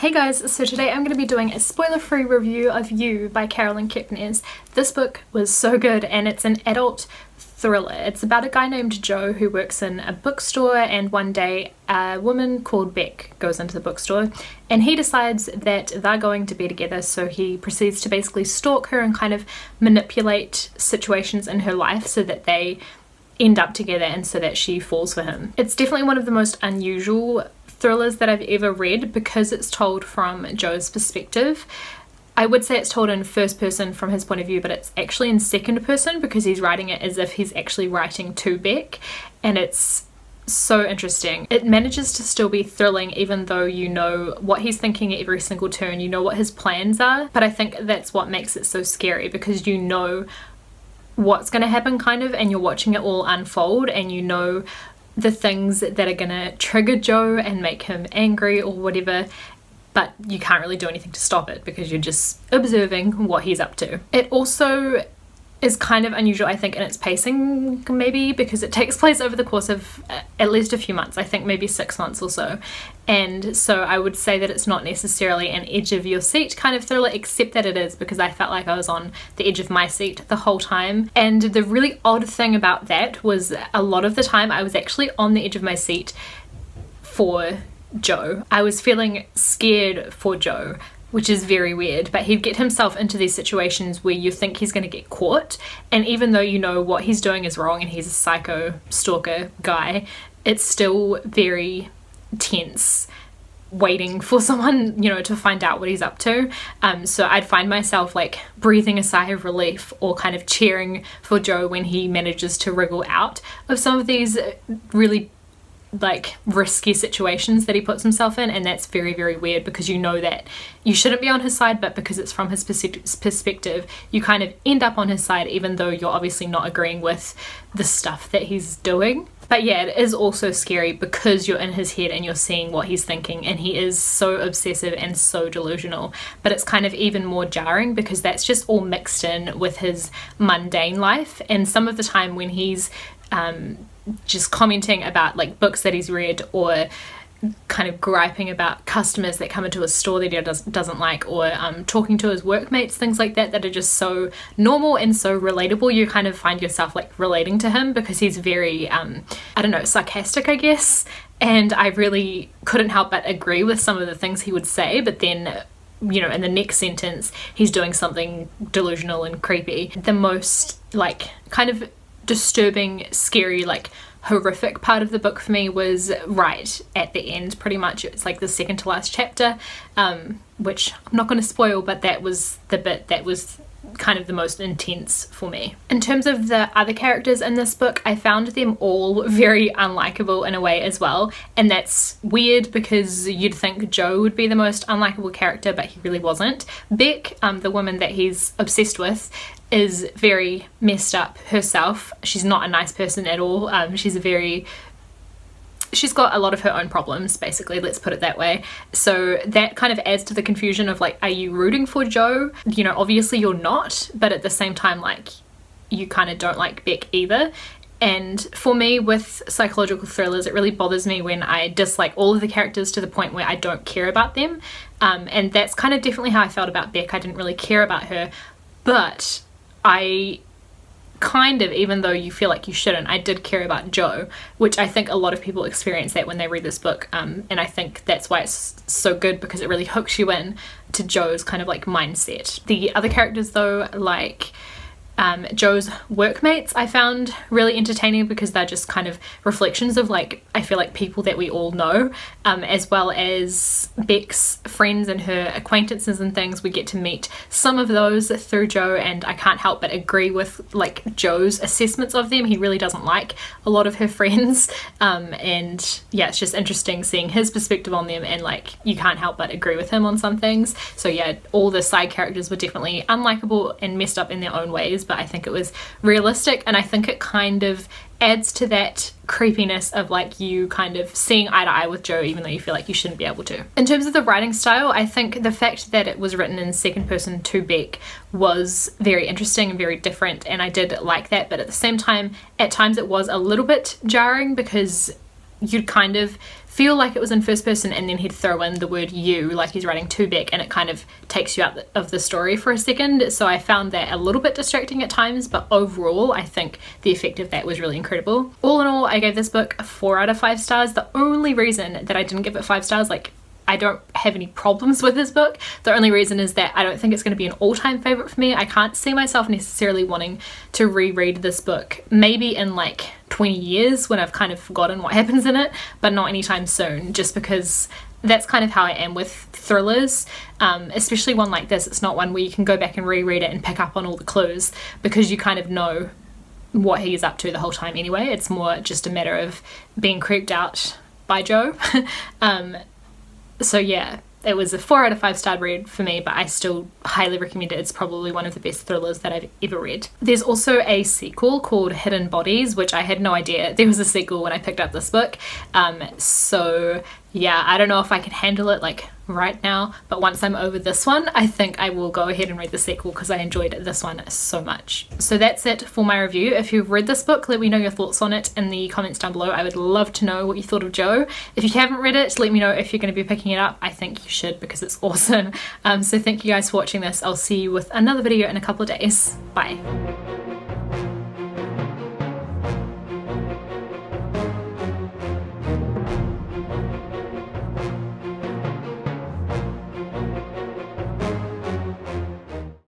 Hey guys, so today I'm going to be doing a spoiler-free review of You by Caroline Kepnes. This book was so good and it's an adult thriller. It's about a guy named Joe who works in a bookstore, and one day a woman called Beck goes into the bookstore and he decides that they're going to be together, so he proceeds to basically stalk her and kind of manipulate situations in her life so that they end up together and so that she falls for him. It's definitely one of the most unusual thrillers that I've ever read because it's told from Joe's perspective. I would say it's told in first person from his point of view, but it's actually in second person because he's writing it as if he's actually writing to Beck, and it's so interesting. It manages to still be thrilling even though you know what he's thinking at every single turn, you know what his plans are, but I think that's what makes it so scary because you know what's going to happen kind of, and you're watching it all unfold and you know the things that are gonna trigger Joe and make him angry or whatever, but you can't really do anything to stop it because you're just observing what he's up to. It also is kind of unusual, I think, in its pacing maybe because it takes place over the course of at least a few months, I think maybe 6 months or so, and so I would say that it's not necessarily an edge of your seat kind of thriller, except that it is, because I felt like I was on the edge of my seat the whole time. And the really odd thing about that was a lot of the time I was actually on the edge of my seat for Joe. I was feeling scared for Joe, which is very weird, but he'd get himself into these situations where you think he's going to get caught, and even though you know what he's doing is wrong and he's a psycho stalker guy, it's still very tense waiting for someone, you know, to find out what he's up to. So I'd find myself like breathing a sigh of relief or kind of cheering for Joe when he manages to wriggle out of some of these really like risky situations that he puts himself in, and that's very, very weird because you know that you shouldn't be on his side, but because it's from his perspective you kind of end up on his side even though you're obviously not agreeing with the stuff that he's doing. But yeah, it is also scary because you're in his head and you're seeing what he's thinking, and he is so obsessive and so delusional, but it's kind of even more jarring because that's just all mixed in with his mundane life. And some of the time when he's just commenting about like books that he's read, or kind of griping about customers that come into a store that he doesn't like, or talking to his workmates, things like that that are just so normal and so relatable, you kind of find yourself like relating to him because he's very I don't know, sarcastic I guess, and I really couldn't help but agree with some of the things he would say, but then, you know, in the next sentence he's doing something delusional and creepy. The most like kind of disturbing, scary, like horrific part of the book for me was right at the end, pretty much. It's like the second to last chapter, which I'm not going to spoil, but that was the bit that was kind of the most intense for me. In terms of the other characters in this book, I found them all very unlikable in a way as well, and that's weird because you'd think Joe would be the most unlikable character, but he really wasn't. Beck, the woman that he's obsessed with, is very messed up herself. She's not a nice person at all. She's got a lot of her own problems, basically, let's put it that way. So that kind of adds to the confusion of like, are you rooting for Joe? You know, obviously you're not, but at the same time, like, you kind of don't like Beck either. And for me, with psychological thrillers, it really bothers me when I dislike all of the characters to the point where I don't care about them. And that's kind of definitely how I felt about Beck. I didn't really care about her, but I kind of, even though you feel like you shouldn't, I did care about Joe, which I think a lot of people experience that when they read this book, and I think that's why it's so good because it really hooks you in to Joe's kind of like mindset. The other characters though, like Joe's workmates, I found really entertaining because they're just kind of reflections of like, I feel like people that we all know, as well as Beck's friends and her acquaintances and things. We get to meet some of those through Joe, and I can't help but agree with like Joe's assessments of them. He really doesn't like a lot of her friends, and yeah, it's just interesting seeing his perspective on them, and like you can't help but agree with him on some things. So yeah, all the side characters were definitely unlikable and messed up in their own ways, but I think it was realistic, and I think it kind of adds to that creepiness of like you kind of seeing eye to eye with Joe even though you feel like you shouldn't be able to. In terms of the writing style, I think the fact that it was written in second person to Beck was very interesting and very different, and I did like that, but at the same time at times it was a little bit jarring because you'd kind of feel like it was in first person, and then he'd throw in the word you, like he's writing to Beck, and it kind of takes you out of the story for a second. So I found that a little bit distracting at times, but overall I think the effect of that was really incredible. All in all, I gave this book a 4 out of 5 stars. The only reason that I didn't give it 5 stars, like, I don't have any problems with this book. The only reason is that I don't think it's going to be an all-time favorite for me. I can't see myself necessarily wanting to reread this book, maybe in like 20 years when I've kind of forgotten what happens in it, but not anytime soon, just because that's kind of how I am with thrillers, especially one like this. It's not one where you can go back and reread it and pick up on all the clues, because you kind of know what he's up to the whole time anyway. It's more just a matter of being creeped out by Joe. So yeah, it was a 4 out of 5 star read for me, but I still highly recommend it. It's probably one of the best thrillers that I've ever read. There's also a sequel called Hidden Bodies, which I had no idea there was a sequel when I picked up this book. So yeah, I don't know if I can handle it like right now, but once I'm over this one, I think I will go ahead and read the sequel because I enjoyed this one so much. So that's it for my review. If you've read this book, let me know your thoughts on it in the comments down below. I would love to know what you thought of Joe. If you haven't read it, let me know if you're going to be picking it up. I think you should, because it's awesome. So thank you guys for watching this. I'll see you with another video in a couple of days. Bye.